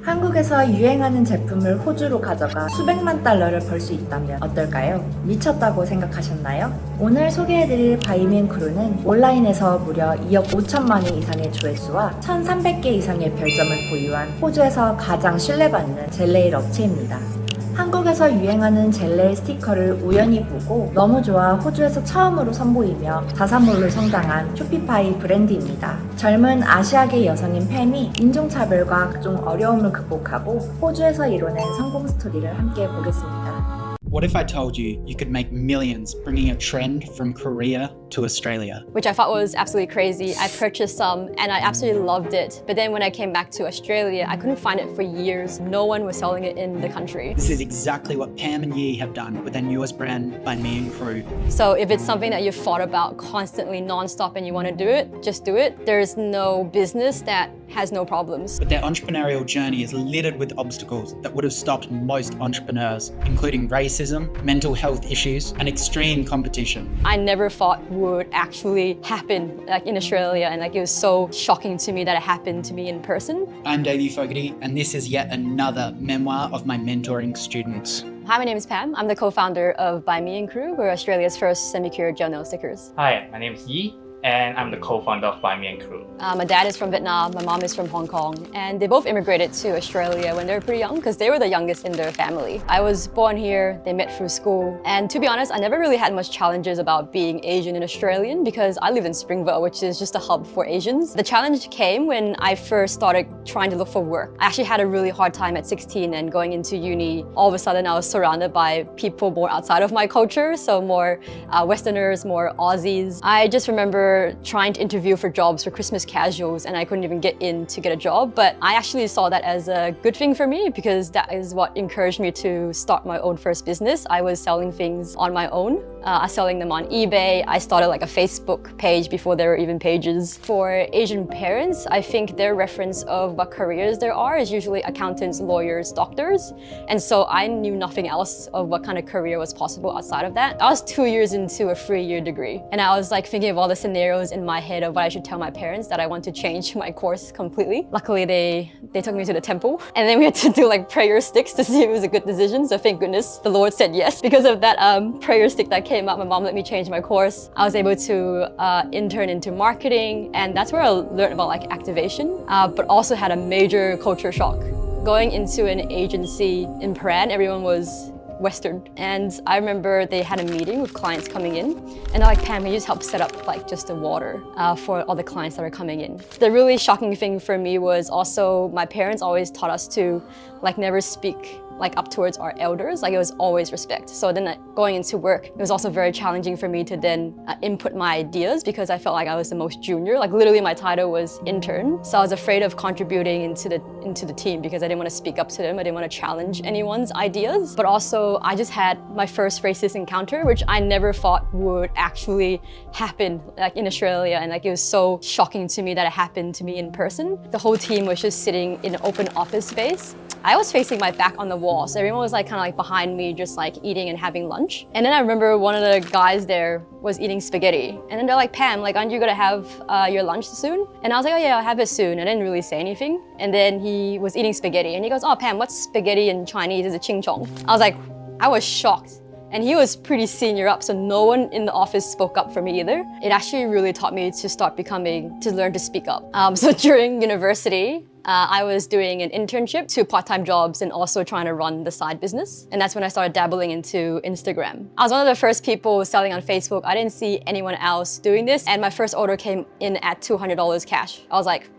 한국에서 유행하는 제품을 호주로 가져가 수백만 달러를 벌 수 있다면 어떨까요? 미쳤다고 생각하셨나요? 오늘 소개해드릴 바이미앤크루는 온라인에서 무려 2억 5천만 회 이상의 조회수와 1,300개 이상의 별점을 보유한 호주에서 가장 신뢰받는 젤네일 업체입니다. 한국에서 유행하는 젤네일 스티커를 우연히 보고 너무 좋아 호주에서 처음으로 선보이며 자사몰로 성장한 쇼피파이 브랜드입니다. 젊은 아시아계 여성인 팸이 인종차별과 각종 어려움을 극복하고 호주에서 이뤄낸 성공 스토리를 함께 보겠습니다. What if I told you you could make millions bringing a trend from Korea to Australia? Which I thought was absolutely crazy. I purchased some and I absolutely loved it. But then when I came back to Australia, I couldn't find it for years. No one was selling it in the country. This is exactly what Pam and Yi have done with their newest brand by Me and Crew. So if it's something that you've thought about constantly non-stop and you want to do it, just do it. There's no business that has no problems. But their entrepreneurial journey is littered with obstacles that would have stopped most entrepreneurs, including racism, mental health issues, and extreme competition. I never thought would actually happen in Australia, and it was so shocking to me that it happened to me in person. I'm Davey Fogarty, and this is yet another memoir of my mentoring students. Hi, my name is Pam. I'm the co-founder of By Me and Crew. We're Australia's first semi-cure gel nail stickers. Hi, my name is Yi, and I'm the co-founder of By Me and Crew. My dad is from Vietnam, my mom is from Hong Kong, and they both immigrated to Australia when they were pretty young because they were the youngest in their family. I was born here, they met through school, and to be honest, I never really had much challenges about being Asian and Australian because I lived in Springvale, which is just a hub for Asians. The challenge came when I first started trying to look for work. I actually had a really hard time at 16 and going into uni. All of a sudden, I was surrounded by people more outside of my culture, so more Westerners, more Aussies. I just remember trying to interview for jobs for Christmas casuals and I couldn't even get in to get a job, but I actually saw that as a good thing for me because that is what encouraged me to start my own first business. I was selling things on my own. I was selling them on eBay. I started like a Facebook page before there were even pages. For Asian parents, I think their reference of what careers there are is usually accountants, lawyers, doctors. And so I knew nothing else of what kind of career was possible outside of that. I was 2 years into a 3-year degree. And I was like thinking of all the scenarios in my head of what I should tell my parents that I want to change my course completely. Luckily, they took me to the temple. And then we had to do like prayer sticks to see if it was a good decision. So thank goodness the Lord said yes. Because of that prayer stick that came out, my mom let me change my course. I was able to intern into marketing, and that's where I learned about like activation, but also had a major culture shock. Going into an agency in Paran, everyone was Western. And I remember they had a meeting with clients coming in, and they're like, Pam, can you just help set up like just the water for all the clients that are coming in? The really shocking thing for me was also my parents always taught us to like never speak like up towards our elders, like it was always respect. So then going into work, it was also very challenging for me to then input my ideas because I felt like I was the most junior. Like literally my title was intern. So I was afraid of contributing into the team because I didn't want to speak up to them. I didn't want to challenge anyone's ideas. But also I just had my first racist encounter, which I never thought would actually happen like in Australia. And like it was so shocking to me that it happened to me in person. The whole team was just sitting in an open office space. I was facing my back on the wall, so everyone was like kind of like behind me, just like eating and having lunch. And then I remember one of the guys there was eating spaghetti. And then they're like, Pam, like, aren't you gonna have your lunch soon? And I was like, oh yeah, I'll have it soon. I didn't really say anything. And then he was eating spaghetti and he goes, oh Pam, what's spaghetti in Chinese? Is it ching chong? I was like, I was shocked. And he was pretty senior up, so no one in the office spoke up for me either. It actually really taught me to learn to speak up. So during university, I was doing an internship, 2 part-time jobs, and also trying to run the side business. And that's when I started dabbling into Instagram. I was one of the first people selling on Facebook. I didn't see anyone else doing this. And my first order came in at $200 cash. I was like,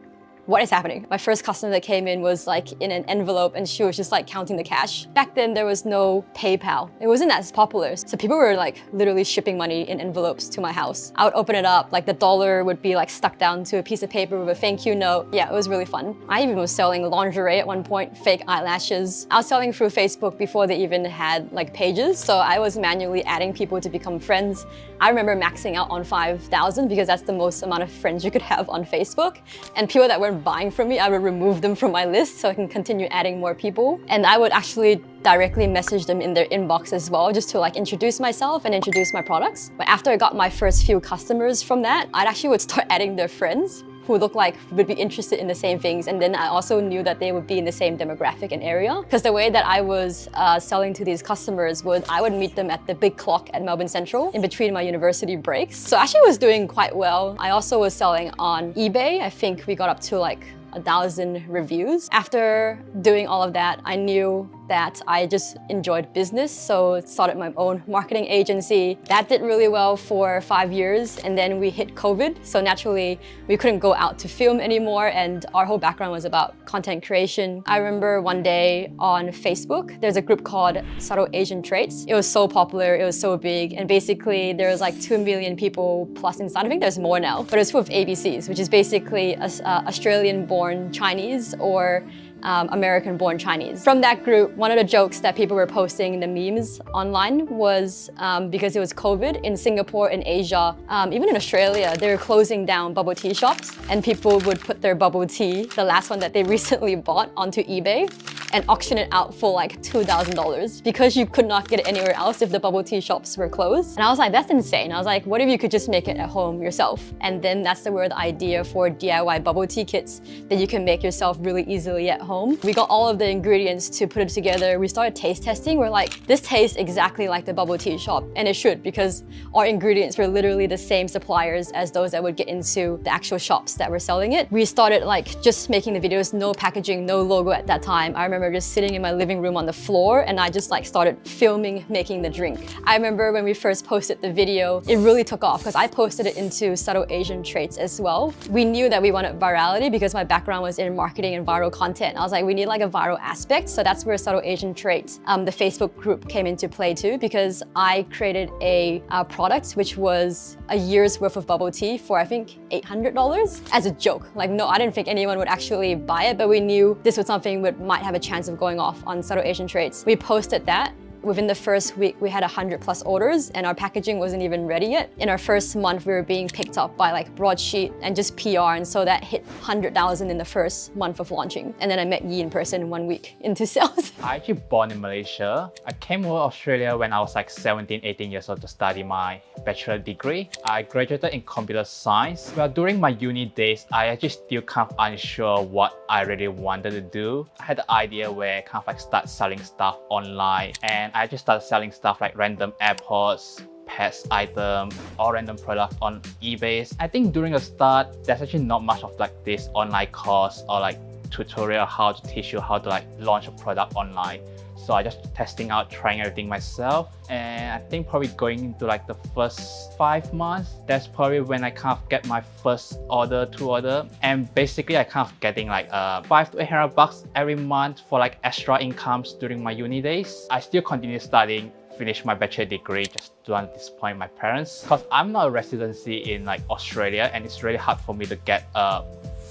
what is happening? My first customer that came in was like in an envelope and she was just like counting the cash. Back then there was no PayPal. It wasn't as popular. So people were like literally shipping money in envelopes to my house. I would open it up, like the dollar would be like stuck down to a piece of paper with a thank you note. Yeah, it was really fun. I even was selling lingerie at one point, fake eyelashes. I was selling through Facebook before they even had like pages. So I was manually adding people to become friends. I remember maxing out on 5,000 because that's the most amount of friends you could have on Facebook. And people that weren't buying from me, I would remove them from my list so I can continue adding more people. And I would actually directly message them in their inbox as well, just to like introduce myself and introduce my products. But after I got my first few customers from that, I actually would start adding their friends. who looked like would be interested in the same things. And then I also knew that they would be in the same demographic and area. Because the way that I was selling to these customers I would meet them at the big clock at Melbourne Central in between my university breaks. So I actually was doing quite well. I also was selling on eBay. I think we got up to like 1,000 reviews. After doing all of that, I knew that I just enjoyed business, so started my own marketing agency. That did really well for 5 years, and then we hit COVID, so naturally we couldn't go out to film anymore, and our whole background was about content creation. I remember one day on Facebook, there's a group called Subtle Asian Traits. It was so popular, it was so big, and basically there was like 2 million people plus inside. I think there's more now, but it was full of ABCs, which is basically Australian-born Chinese or American-born Chinese. From that group, one of the jokes that people were posting in the memes online was because it was COVID in Singapore, in Asia, even in Australia, they were closing down bubble tea shops, and people would put their bubble tea, the last one that they recently bought, onto eBay and auction it out for like $2,000 because you could not get it anywhere else if the bubble tea shops were closed. And I was like, that's insane. I was like, what if you could just make it at home yourself? And then that's where the idea for DIY bubble tea kits that you can make yourself really easily at home. We got all of the ingredients to put it together. We started taste testing. We're like, this tastes exactly like the bubble tea shop. And it should, because our ingredients were literally the same suppliers as those that would get into the actual shops that were selling it. We started like just making the videos, no packaging, no logo at that time. I remember just sitting in my living room on the floor and I just like started filming making the drink. I remember when we first posted the video, it really took off because I posted it into Subtle Asian Traits as well. We knew that we wanted virality because my background was in marketing and viral content. I was like, we need like a viral aspect. So that's where Subtle Asian Traits, the Facebook group came into play too, because I created a product which was a year's worth of bubble tea for I think $800 as a joke. Like, no, I didn't think anyone would actually buy it, but we knew this was something that might have a chance of going off on Subtle Asian Traits. We posted that. Within the first week, we had 100+ orders and our packaging wasn't even ready yet. In our first month, we were being picked up by like Broadsheet and just PR, and so that hit 100,000 in the first month of launching. And then I met Yi in person 1 week into sales. I actually born in Malaysia. I came over Australia when I was like 17, 18 years old to study my bachelor degree. I graduated in computer science. Well, during my uni days, I actually still kind of unsure what I really wanted to do. I had the idea where I kind of like start selling stuff online, and I just started selling stuff like random AirPods, pets items, or random products on eBay. I think during the start, there's actually not much of like this online course or like tutorial how to teach you how to like launch a product online. So I just testing out, trying everything myself. And I think probably going into like the first 5 months, that's probably when I kind of get my first order. And basically I kind of getting like $500 to $800 every month for like extra incomes during my uni days. I still continue studying, finish my bachelor degree, just don't disappoint my parents. Because I'm not a residency in like Australia, and it's really hard for me to get a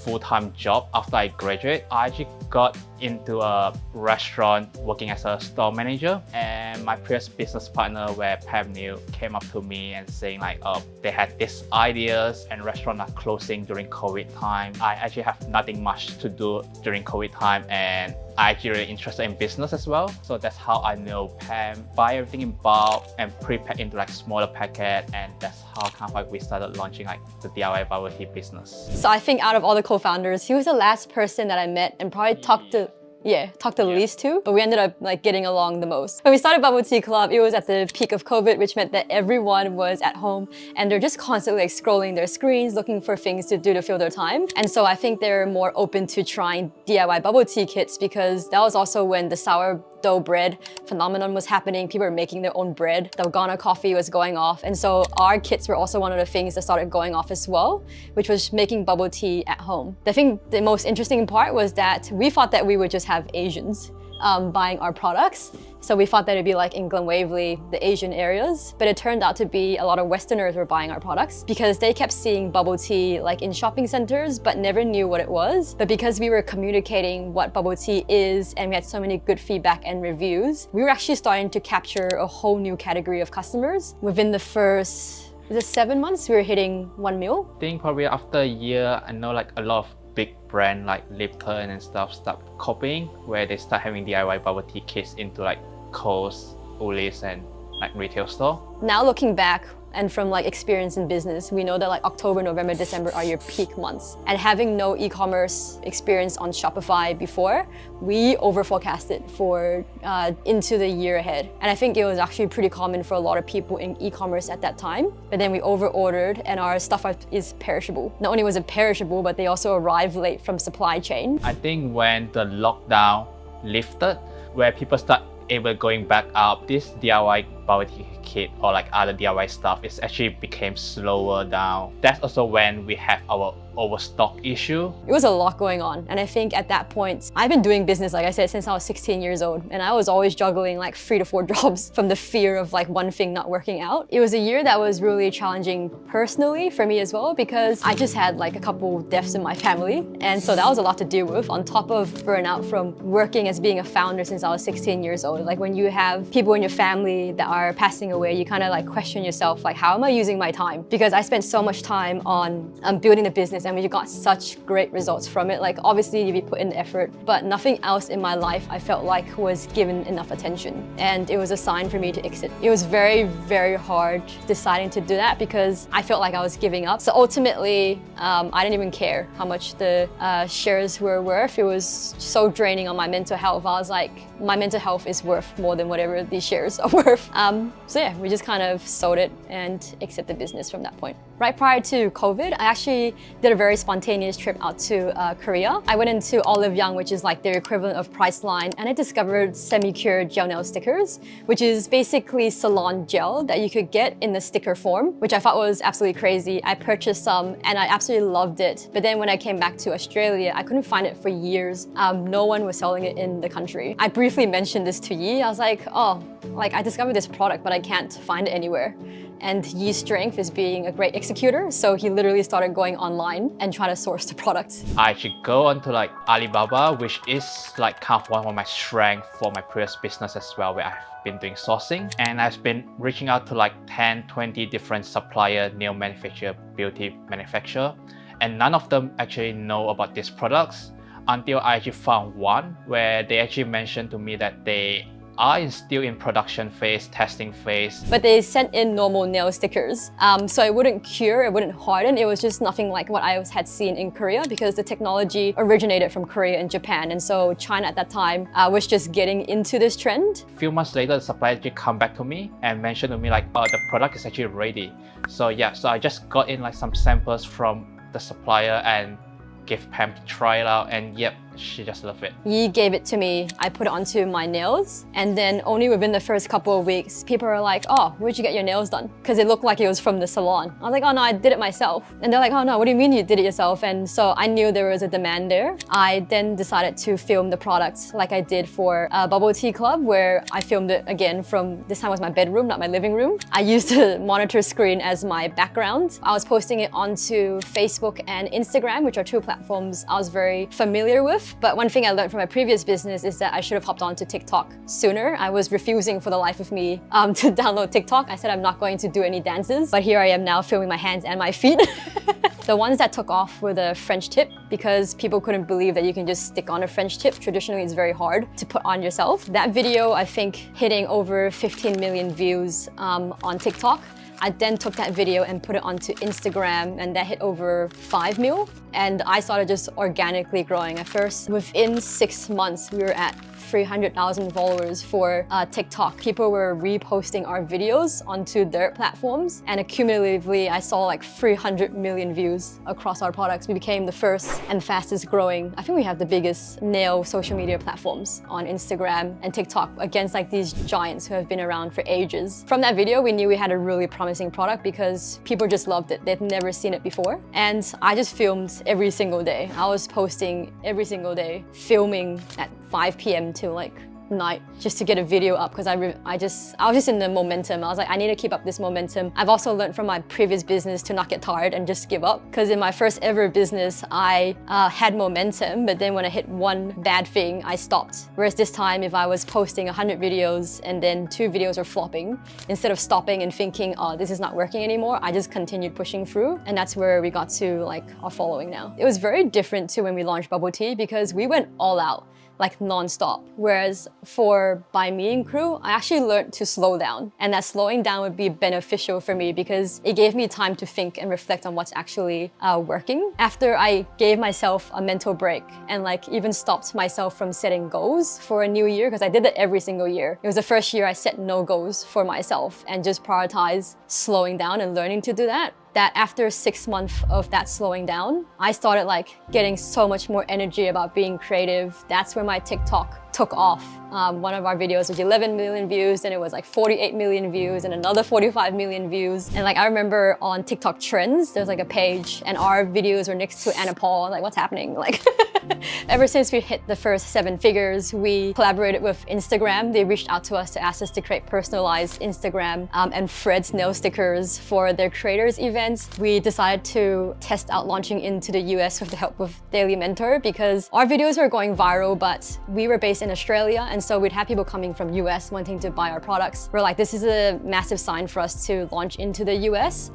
full-time job after I graduate. I actually got into a restaurant working as a store manager, and my previous business partner where Pam의 came up to me and saying like, they had these ideas and restaurants are closing during COVID time. I actually have nothing much to do during COVID time, and I actually really interested in business as well. So that's how I know Pam, buy everything in bulk and pre-pack into like smaller packet, and that's how kind of like we started launching like the DIY bubble tea business. So I think out of all the co-founders, he was the last person that I met and probably talked the least to, but we ended up like getting along the most. When we started Bubble Tea Club, it was at the peak of COVID, which meant that everyone was at home and they're just constantly like scrolling their screens, looking for things to do to fill their time. And so I think they're more open to trying DIY bubble tea kits, because that was also when the sourdough bread phenomenon was happening. People were making their own bread. The Ghana coffee was going off. And so our kits were also one of the things that started going off as well, which was making bubble tea at home. I think the most interesting part was that we thought that we would just have Asians buying our products. So we thought that it'd be like England, Waverley, the Asian areas, but it turned out to be a lot of Westerners were buying our products because they kept seeing bubble tea like in shopping centers, but never knew what it was. But because we were communicating what bubble tea is and we had so many good feedback and reviews, we were actually starting to capture a whole new category of customers. Within the first 7 months, we were hitting 1 mil. I think probably after a year, I know like a lot of big brand like Lipton and stuff start copying, where they start having DIY bubble tea kits into like Coles, Woolies, and like retail store. Now looking back, And from like experience in business, we know that like October, November, December are your peak months. And having no e-commerce experience on Shopify before, we over forecasted for into the year ahead. And I think it was actually pretty common for a lot of people in e-commerce at that time. But then we over ordered and our stuff is perishable. Not only was it perishable, but they also arrived late from supply chain. I think when the lockdown lifted, where people start able going back out, this DIY bubble tea kit or like other DIY stuff is actually became slower down. That's also when we have our overstock issue. It was a lot going on. And I think at that point, I've been doing business, like I said, since I was 16 years old. And I was always juggling like 3 to 4 jobs from the fear of like one thing not working out. It was a year that was really challenging personally for me as well, because I just had like a couple deaths in my family. And so that was a lot to deal with, on top of burnout from working as being a founder since I was 16 years old. Like when you have people in your family that are passing away, you kind of like question yourself, like, how am I using my time? Because I spent so much time on building the business, and we got such great results from it. Like obviously we put in effort, but nothing else in my life I felt like was given enough attention. And it was a sign for me to exit. It was very, very hard deciding to do that because I felt like I was giving up. So ultimately, I didn't even care how much the shares were worth. It was so draining on my mental health. I was like, my mental health is worth more than whatever these shares are worth. So yeah, we just kind of sold it and exited the business from that point. Right prior to COVID, I actually did a very spontaneous trip out to Korea. I went into Olive Young, which is like their equivalent of Priceline, and I discovered semi-cured gel nail stickers, which is basically salon gel that you could get in the sticker form, which I thought was absolutely crazy. I purchased some and I absolutely loved it. But then when I came back to Australia, I couldn't find it for years. No one was selling it in the country. I briefly mentioned this to Yi. I was like, oh, like I discovered this product, but I can't find it anywhere. And Yi's strength is being a great executor, so he literally started going online and trying to source the product. I should go onto like Alibaba, which is like kind of one of my strengths for my previous business as well, where I've been doing sourcing. And I've been reaching out to like 10, 20 different supplier, nail manufacturer, beauty manufacturer, and none of them actually know about these products until I actually found one where they actually mentioned to me that they are still in production phase, testing phase. But they sent in normal nail stickers. So it wouldn't cure, it wouldn't harden. It was just nothing like what I had seen in Korea, because the technology originated from Korea and Japan. And so China at that time was just getting into this trend. A few months later, the supplier actually come back to me and mentioned to me like, oh, the product is actually ready. So yeah, so I just got in like some samples from the supplier and gave Pam to try it out, and yep, she just loved it. Yi gave it to me, I put it onto my nails, and then only within the first couple of weeks, people were like, oh, where'd you get your nails done? Because it looked like it was from the salon. I was like, oh no, I did it myself. And they're like, oh no, what do you mean you did it yourself? And so I knew there was a demand there. I then decided to film the product like I did for Bubble Tea Club, where I filmed it again from, this time was my bedroom, not my living room. I used the monitor screen as my background. I was posting it onto Facebook and Instagram, which are 2 platforms I was very familiar with. But one thing I learned from my previous business is that I should have hopped onto TikTok sooner. I was refusing for the life of me to download TikTok. I said I'm not going to do any dances, but here I am now filming my hands and my feet. The ones that took off were the French tip, because people couldn't believe that you can just stick on a French tip. Traditionally, it's very hard to put on yourself. That video, I think, hitting over 15 million views on TikTok. I then took that video and put it onto Instagram, and that hit over 5 mil. And I started just organically growing. At first, within 6 months, we were at 300,000 followers for TikTok. People were reposting our videos onto their platforms, and accumulatively, I saw like 300 million views across our products. We became the first and fastest growing. I think we have the biggest nail social media platforms on Instagram and TikTok against like these giants who have been around for ages. From that video, we knew we had a really promising product because people just loved it. They'd never seen it before. And I just filmed every single day. I was posting every single day, filming at 5 p.m. to like night just to get a video up, because I was just in the momentum. I was like, I need to keep up this momentum. I've also learned from my previous business to not get tired and just give up, because in my first ever business, I had momentum, but then when I hit one bad thing, I stopped. Whereas this time, if I was posting 100 videos and then 2 videos are flopping, instead of stopping and thinking, oh, this is not working anymore, I just continued pushing through, and that's where we got to like our following now. It was very different to when we launched Bubble Tea, because we went all out. like non-stop. Whereas for by Me and Crew, I actually learned to slow down, and that slowing down would be beneficial for me because it gave me time to think and reflect on what's actually working. After I gave myself a mental break and like even stopped myself from setting goals for a new year, because I did that every single year. It was the first year I set no goals for myself and just prioritize slowing down and learning to do that. That after 6 months of that slowing down, I started like getting so much more energy about being creative. That's where my TikTok took off. One of our videos was 11 million views, and it was like 48 million views and another 45 million views. And like I remember on TikTok trends, there's like a page and our videos were next to Anna Paul. Like, what's happening? Like ever since we hit the first 7 figures, we collaborated with Instagram. They reached out to us to ask us to create personalized Instagram and Fred's nail stickers for their creators events. We decided to test out launching into the US with the help of Daily Mentor because our videos were going viral, but we were based in Australia, and so we'd have people coming from US wanting to buy our products. We're like, this is a massive sign for us to launch into the US.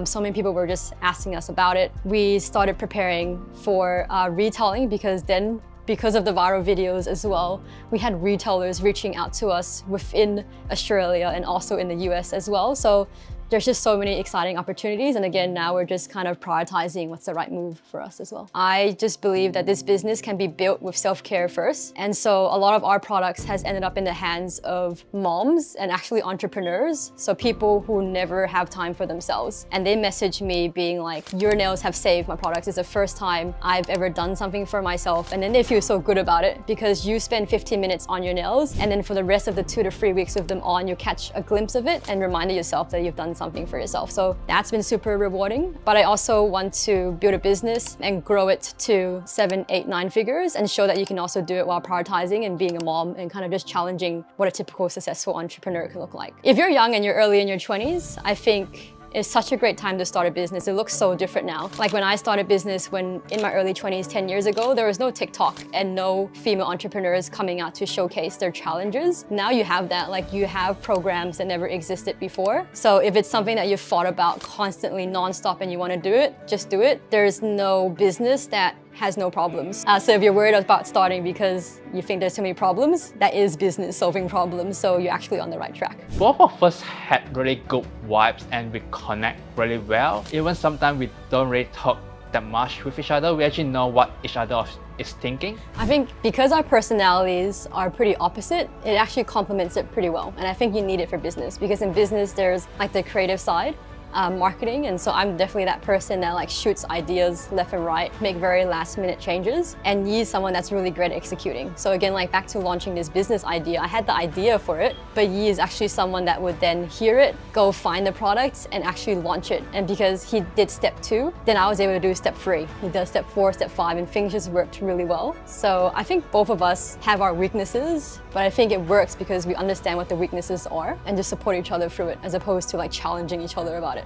So many people were just asking us about it. We started preparing for retailing because of the viral videos as well, we had retailers reaching out to us within Australia and also in the US as well. So there's just so many exciting opportunities. And again, now we're just kind of prioritizing what's the right move for us as well. I just believe that this business can be built with self-care first. And so a lot of our products has ended up in the hands of moms and actually entrepreneurs. So people who never have time for themselves. And they message me being like, your nails have saved my products. It's the first time I've ever done something for myself. And then they feel so good about it because you spend 15 minutes on your nails. And then for the rest of the 2 to 3 weeks with them on, you catch a glimpse of it and reminded yourself that you've done something for yourself. So that's been super rewarding. But I also want to build a business and grow it to 7, 8, 9 figures and show that you can also do it while prioritizing and being a mom and kind of just challenging what a typical successful entrepreneur can look like. If you're young and you're early in your 20s, I think it's such a great time to start a business. It looks so different now. Like when I started business in my early 20s, 10 years ago, there was no TikTok and no female entrepreneurs coming out to showcase their challenges. Now you have that, like you have programs that never existed before. So if it's something that you've thought about constantly nonstop and you want to do it, just do it. There's no business that has no problems. So if you're worried about starting because you think there's too many problems, that is business solving problems. So you're actually on the right track. Both of us had really good vibes and we connect really well. Even sometimes we don't really talk that much with each other. We actually know what each other is thinking. I think because our personalities are pretty opposite, it actually complements it pretty well. And I think you need it for business because in business, there's like the creative side, marketing, and so I'm definitely that person that like shoots ideas left and right, make very last minute changes, and Yi's someone that's really great at executing. So again, like back to launching this business idea, I had the idea for it, but Yi is actually someone that would then hear it, go find the products and actually launch it. And because he did step 2, then I was able to do step 3. He does step 4, step 5, and things just worked really well. So I think both of us have our weaknesses, but I think it works because we understand what the weaknesses are and just support each other through it as opposed to like challenging each other about it.